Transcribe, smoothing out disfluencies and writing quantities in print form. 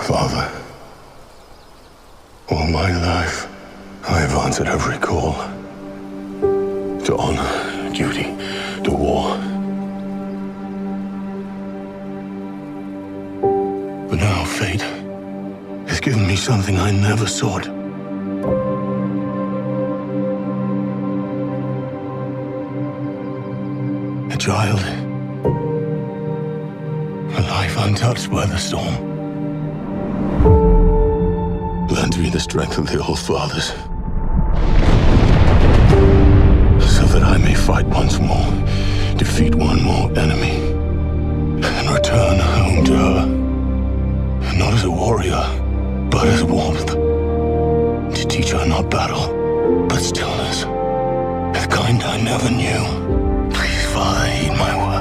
Father, all my life, I have answered every call to honor, duty, to war. But now fate has given me something I never sought. A child, a life untouched by the storm. Lend me the strength of the old fathers, so that I may fight once more, defeat one more enemy, and return home to her, not as a warrior, but as warmth, to teach her not battle, but stillness, the kind I never knew. Please, Father, heed my word.